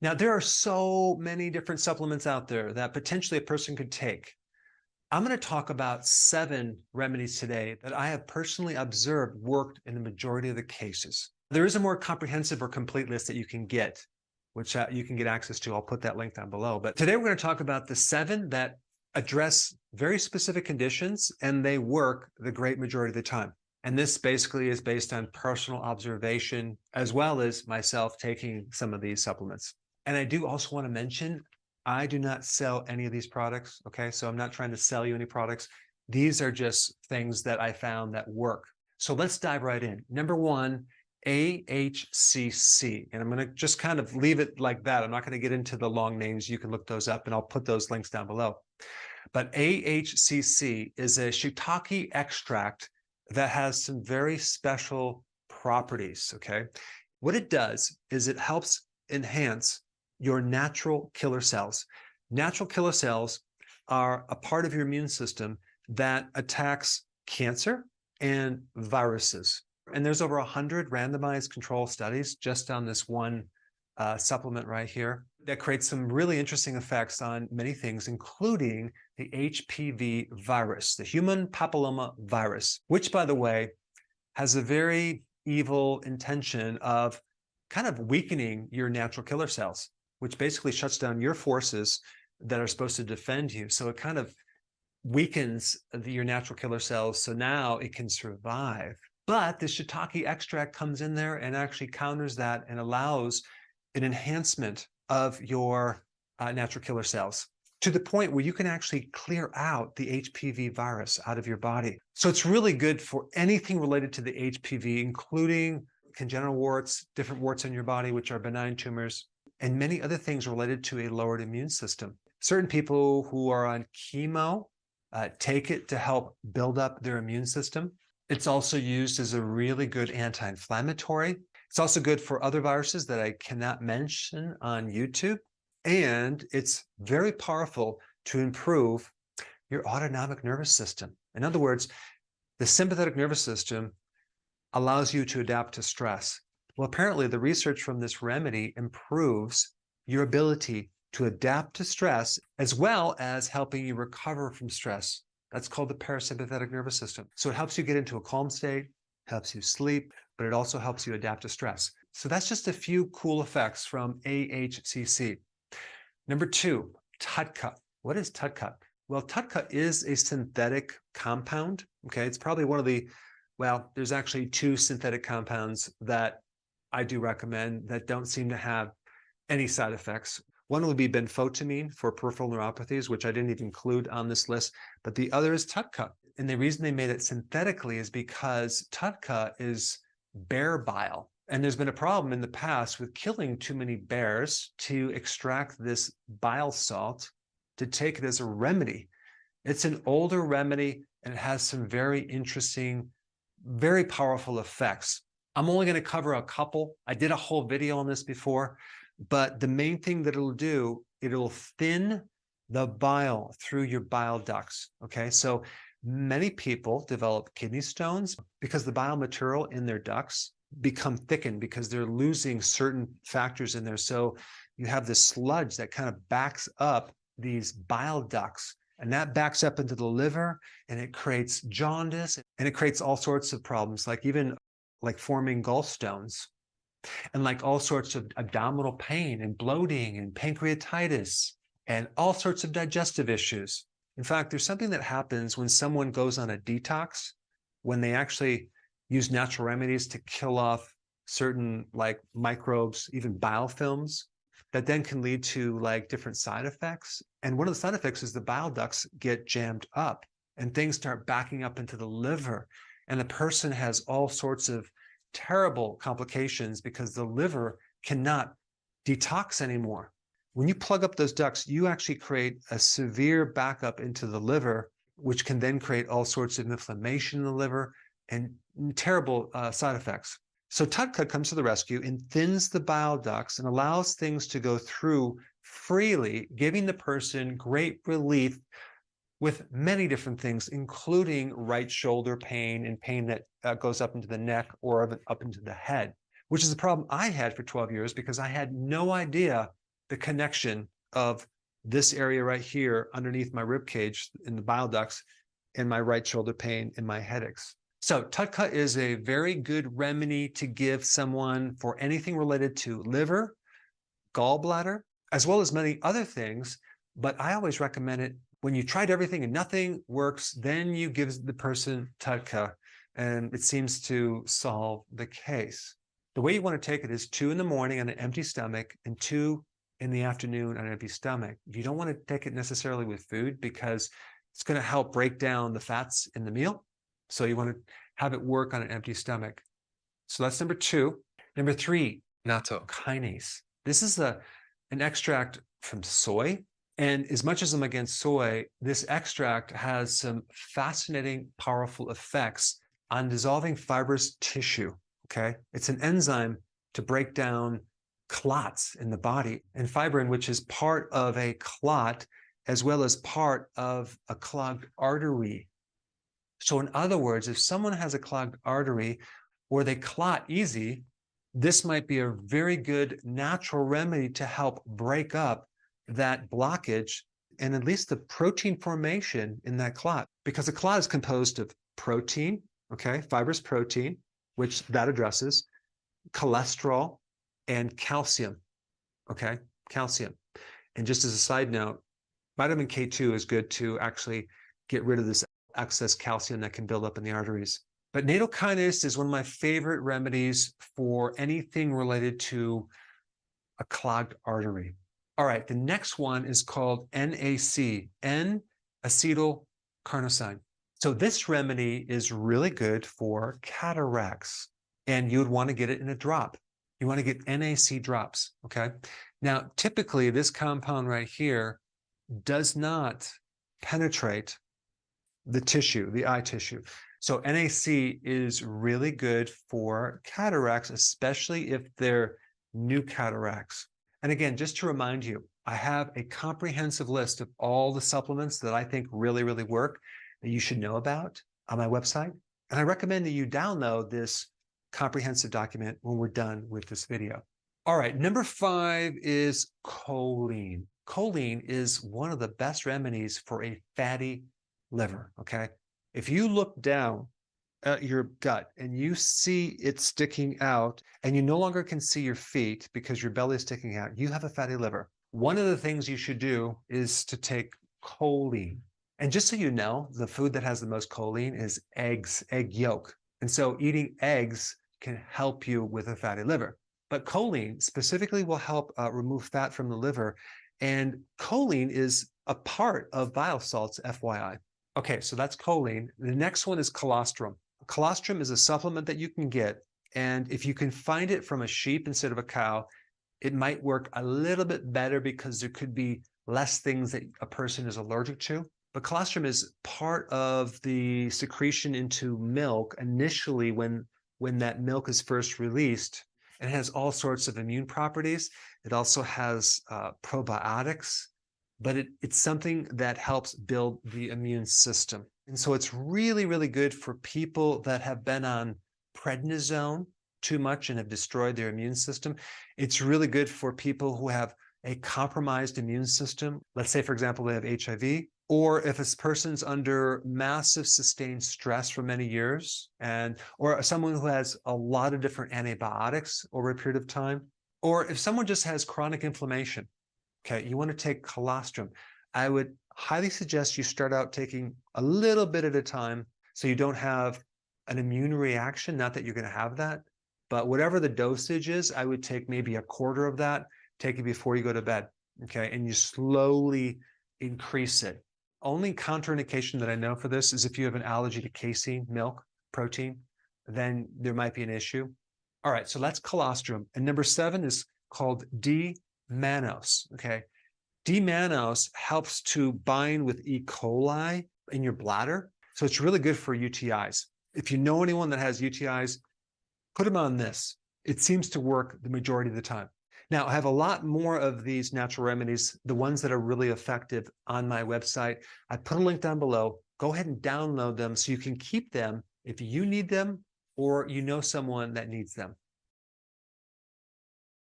Now, there are so many different supplements out there that potentially a person could take. I'm going to talk about 7 remedies today that I have personally observed worked in the majority of the cases. There is a more comprehensive or complete list that you can get, which you can get access to. I'll put that link down below. But today we're going to talk about the 7 that address very specific conditions, and they work the great majority of the time. And this basically is based on personal observation, as well as myself taking some of these supplements. And I do also want to mention, I do not sell any of these products, okay? So I'm not trying to sell you any products. These are just things that I found that work. So let's dive right in. Number 1, AHCC. And I'm going to just kind of leave it like that. I'm not going to get into the long names. You can look those up, and I'll put those links down below. But AHCC is a shiitake extract that has some very special properties, okay? What it does is it helps enhance your natural killer cells. Natural killer cells are a part of your immune system that attacks cancer and viruses. And there's over 100 randomized control studies just on this one supplement right here that creates some really interesting effects on many things, including the HPV virus, the human papilloma virus, which, by the way, has a very evil intention of kind of weakening your natural killer cells, which basically shuts down your forces that are supposed to defend you. So it kind of weakens your natural killer cells, so now it can survive. But the shiitake extract comes in there and actually counters that and allows an enhancement of your natural killer cells to the point where you can actually clear out the HPV virus out of your body. So it's really good for anything related to the HPV, including congenital warts, different warts in your body, which are benign tumors, and many other things related to a lowered immune system. Certain people who are on chemo take it to help build up their immune system. It's also used as a really good anti-inflammatory. It's also good for other viruses that I cannot mention on YouTube. And it's very powerful to improve your autonomic nervous system. In other words, the sympathetic nervous system allows you to adapt to stress. Well, apparently the research from this remedy improves your ability to adapt to stress, as well as helping you recover from stress. That's called the parasympathetic nervous system. So it helps you get into a calm state, helps you sleep, but it also helps you adapt to stress. So that's just a few cool effects from AHCC. Number 2, TUDCA. What is TUDCA? Well, TUDCA is a synthetic compound. Okay, it's probably one of the, well, there's actually 2 synthetic compounds that I do recommend that don't seem to have any side effects. One would be benfotiamine for peripheral neuropathies, which I didn't even include on this list, but the other is TUDCA. And the reason they made it synthetically is because TUDCA is bear bile. And there's been a problem in the past with killing too many bears to extract this bile salt to take it as a remedy. It's an older remedy, and it has some very interesting, very powerful effects. I'm only going to cover a couple. I did a whole video on this before, but the main thing that it'll do, it'll thin the bile through your bile ducts. Okay, so many people develop kidney stones because the bile material in their ducts become thickened because they're losing certain factors in there. So you have this sludge that kind of backs up these bile ducts, and that backs up into the liver, and it creates jaundice, and it creates all sorts of problems, like even like forming gallstones, and like all sorts of abdominal pain and bloating and pancreatitis and all sorts of digestive issues. In fact, there's something that happens when someone goes on a detox, when they actually use natural remedies to kill off certain like microbes, even biofilms, that then can lead to like different side effects. And one of the side effects is the bile ducts get jammed up and things start backing up into the liver. And the person has all sorts of terrible complications because the liver cannot detox anymore. When you plug up those ducts, you actually create a severe backup into the liver, which can then create all sorts of inflammation in the liver and terrible side effects. So TUDCA comes to the rescue and thins the bile ducts and allows things to go through freely, giving the person great relief with many different things, including right shoulder pain and pain that goes up into the neck or up into the head, which is a problem I had for 12 years because I had no idea the connection of this area right here underneath my rib cage in the bile ducts and my right shoulder pain and my headaches. So TUDCA is a very good remedy to give someone for anything related to liver, gallbladder, as well as many other things. But I always recommend it when you tried everything and nothing works, then you give the person TUDCA, and it seems to solve the case. The way you want to take it is 2 in the morning on an empty stomach and 2 in the afternoon on an empty stomach. You don't want to take it necessarily with food because it's going to help break down the fats in the meal. So you want to have it work on an empty stomach. So that's number 2. Number 3, natto kinase. This is an extract from soy. And as much as I'm against soy, this extract has some fascinating, powerful effects on dissolving fibrous tissue, okay? It's an enzyme to break down clots in the body, and fibrin, which is part of a clot, as well as part of a clogged artery. So in other words, if someone has a clogged artery or they clot easy, this might be a very good natural remedy to help break up that blockage and at least the protein formation in that clot, because a clot is composed of protein, okay, fibrous protein, which that addresses, cholesterol, and calcium, okay, calcium. And just as a side note, vitamin K2 is good to actually get rid of this excess calcium that can build up in the arteries. But natto kinase is one of my favorite remedies for anything related to a clogged artery. All right, the next one is called NAC, N-Acetyl-Carnosine. So this remedy is really good for cataracts, and you would want to get it in a drop. You want to get NAC drops, okay? Now, typically, this compound right here does not penetrate the tissue, the eye tissue. So NAC is really good for cataracts, especially if they're new cataracts. And again, just to remind you, I have a comprehensive list of all the supplements that I think really, really work that you should know about on my website. And I recommend that you download this comprehensive document when we're done with this video. All right, number 5 is choline. Choline is one of the best remedies for a fatty liver, okay? If you look down at your gut and you see it sticking out and you no longer can see your feet because your belly is sticking out, you have a fatty liver. One of the things you should do is to take choline. And just so you know, the food that has the most choline is eggs, egg yolk. And so eating eggs can help you with a fatty liver. But choline specifically will help remove fat from the liver. And choline is a part of bile salts, FYI. Okay, so that's choline. The next one is colostrum. Colostrum is a supplement that you can get, and if you can find it from a sheep instead of a cow, it might work a little bit better because there could be less things that a person is allergic to. But colostrum is part of the secretion into milk initially when that milk is first released. It has all sorts of immune properties. It also has probiotics, but it's something that helps build the immune system. And so it's really, really good for people that have been on prednisone too much and have destroyed their immune system. It's really good for people who have a compromised immune system. Let's say, for example, they have HIV, or if a person's under massive sustained stress for many years, or someone who has a lot of different antibiotics over a period of time, or if someone just has chronic inflammation. Okay, you want to take colostrum. I would highly suggest you start out taking a little bit at a time so you don't have an immune reaction, not that you're going to have that, but whatever the dosage is, I would take maybe a quarter of that, take it before you go to bed, okay? And you slowly increase it. Only contraindication that I know for this is if you have an allergy to casein, milk, protein, then there might be an issue. All right, so that's colostrum. And number 7 is called D-mannose, okay? D-mannose helps to bind with E. coli in your bladder. So it's really good for UTIs. If you know anyone that has UTIs, put them on this. It seems to work the majority of the time. Now, I have a lot more of these natural remedies, the ones that are really effective, on my website. I put a link down below. Go ahead and download them so you can keep them if you need them or you know someone that needs them.